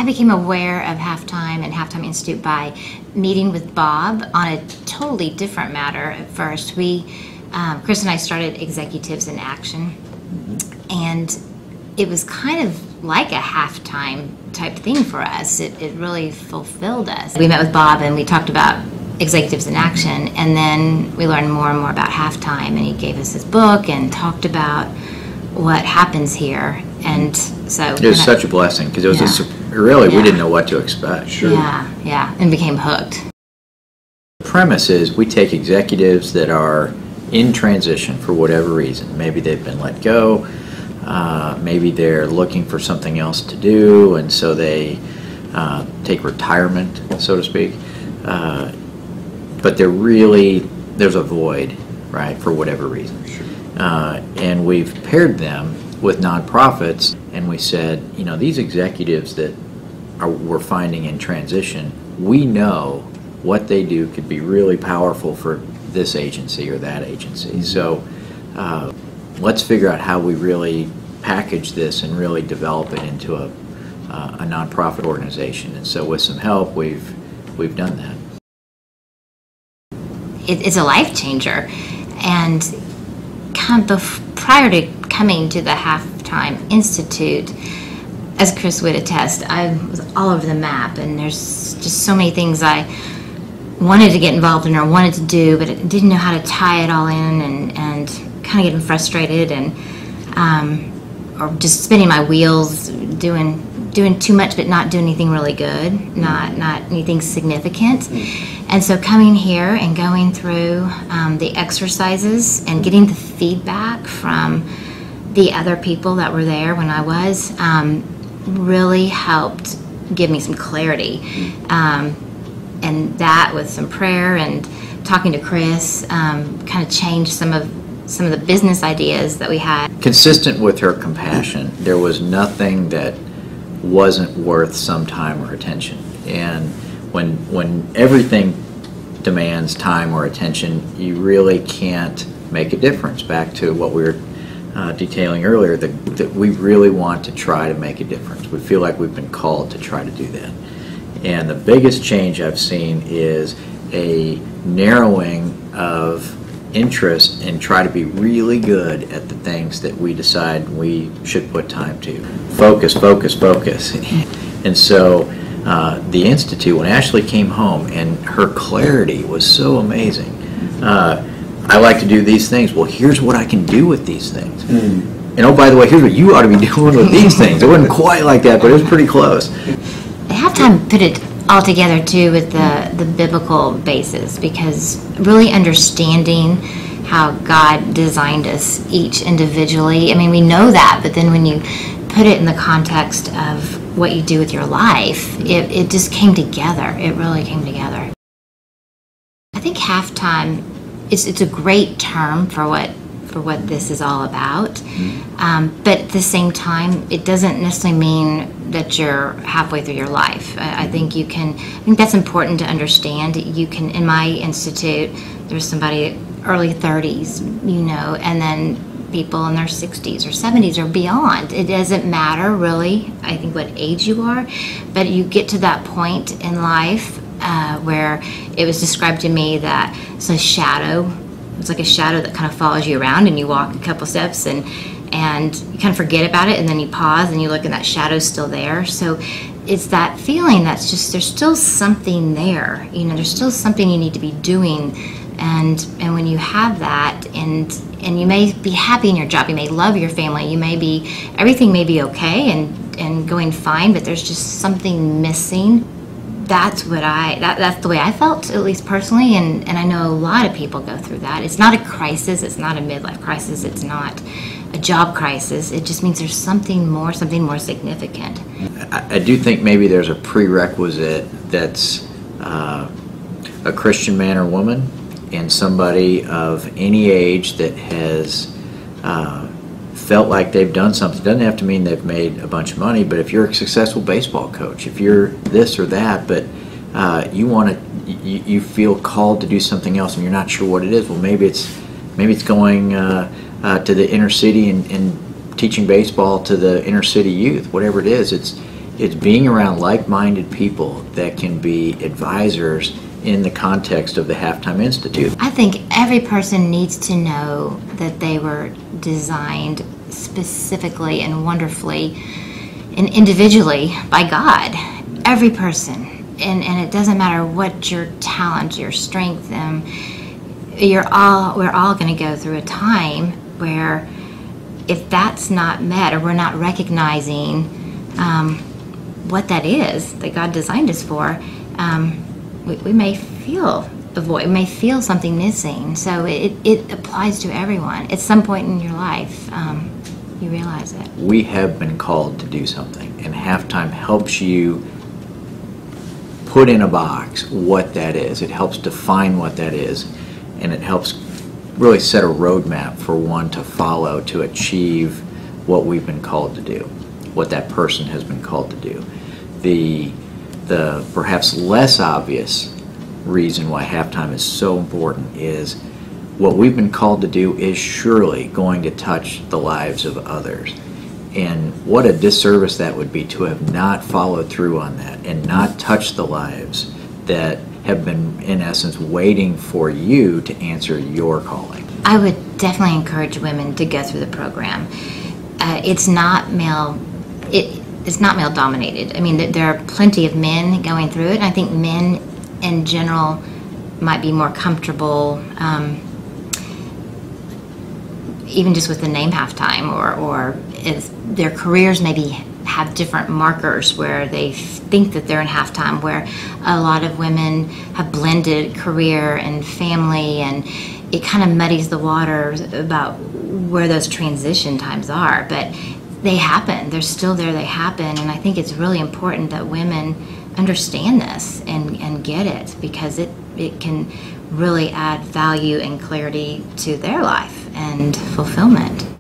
I became aware of Halftime and Halftime Institute by meeting with Bob on a totally different matter at first. Chris and I started Executives in Action, and it was kind of like a halftime type thing for us. It really fulfilled us. We met with Bob and we talked about Executives in Action, and then we learned more and more about Halftime, and he gave us his book and talked about what happens here. And so it was such a blessing, because it was we didn't know what to expect. Sure. Yeah, and became hooked. The premise is we take executives that are in transition for whatever reason. Maybe they've been let go, maybe they're looking for something else to do, and so they take retirement, so to speak. But there's a void, right, for whatever reason. Sure. And we've paired them with nonprofits, and we said, these executives that we're finding in transition, we know what they do could be really powerful for this agency or that agency. Mm-hmm. So let's figure out how we really package this and really develop it into a nonprofit organization. And so with some help, we've done that. It's a life changer, and prior to coming to the Halftime Institute, as Chris would attest, I was all over the map, and there's just so many things I wanted to get involved in or wanted to do, but I didn't know how to tie it all in, and kind of getting frustrated and or just spinning my wheels, doing too much but not doing anything really good, not anything significant. And so coming here and going through the exercises and getting the feedback from the other people that were there when I was really helped give me some clarity. And that, with some prayer and talking to Chris, kind of changed some of the business ideas that we had. Consistent with her compassion, there was nothing that wasn't worth some time or attention. And when everything demands time or attention, you really can't make a difference. Back to what we were detailing earlier, that we really want to try to make a difference. We feel like we've been called to try to do that. And the biggest change I've seen is a narrowing of interest and try to be really good at the things that we decide we should put time to. Focus, focus, focus. And so the Institute, when Ashlee came home and her clarity was so amazing, I like to do these things. Well, here's what I can do with these things. And oh, by the way, here's what you ought to be doing with these things. It wasn't quite like that, but it was pretty close. Halftime put it all together too with the biblical basis, because really understanding how God designed us each individually. I mean, we know that, but then when you put it in the context of what you do with your life, it just came together. It really came together. I think Halftime, it's a great term for what this is all about. But at the same time, it doesn't necessarily mean that you're halfway through your life. I think that's important to understand. You can, in my institute, there's somebody early 30s, and then people in their 60s or 70s or beyond. It doesn't matter really, I think, what age you are, but you get to that point in life where it was described to me that it's a shadow. It's like a shadow that kind of follows you around, and you walk a couple steps and you kind of forget about it, and then you pause and you look, and that shadow's still there. So it's that feeling that's just, there's still something there. There's still something you need to be doing, and when you have that, and you may be happy in your job, you may love your family, everything may be okay and going fine, but there's just something missing. That's the way I felt, at least personally, and I know a lot of people go through that. It's not a crisis, it's not a midlife crisis, it's not a job crisis. It just means there's something more significant. I do think maybe there's a prerequisite that's a Christian man or woman, and somebody of any age that has felt like they've done something. It doesn't have to mean they've made a bunch of money, but if you're a successful baseball coach, if you're this or that, but you feel called to do something else and you're not sure what it is, well, maybe it's going to the inner city and teaching baseball to the inner city youth. Whatever it is, It's being around like-minded people that can be advisors in the context of the Halftime Institute. I think every person needs to know that they were designed specifically and wonderfully and individually by God. Every person. And it doesn't matter what your talent, your strength, we're all going to go through a time where if that's not met or we're not recognizing what that is that God designed us for, we may feel a void, we may feel something missing. So it applies to everyone. At some point in your life, you realize it. We have been called to do something, and Halftime helps you put in a box what that is. It helps define what that is, and it helps really set a roadmap for one to follow to achieve what we've been called to do, what that person has been called to do. The perhaps less obvious reason why Halftime is so important is what we've been called to do is surely going to touch the lives of others. And what a disservice that would be to have not followed through on that and not touched the lives that have been, in essence, waiting for you to answer your calling. I would definitely encourage women to go through the program. It's not male dominated. I mean, there are plenty of men going through it, and I think men in general might be more comfortable even just with the name Halftime, or if their careers maybe have different markers where they think that they're in halftime, where a lot of women have blended career and family, and it kind of muddies the waters about where those transition times are. But they happen. They're still there. They happen. And I think it's really important that women understand this and get it, because it can really add value and clarity to their life and fulfillment.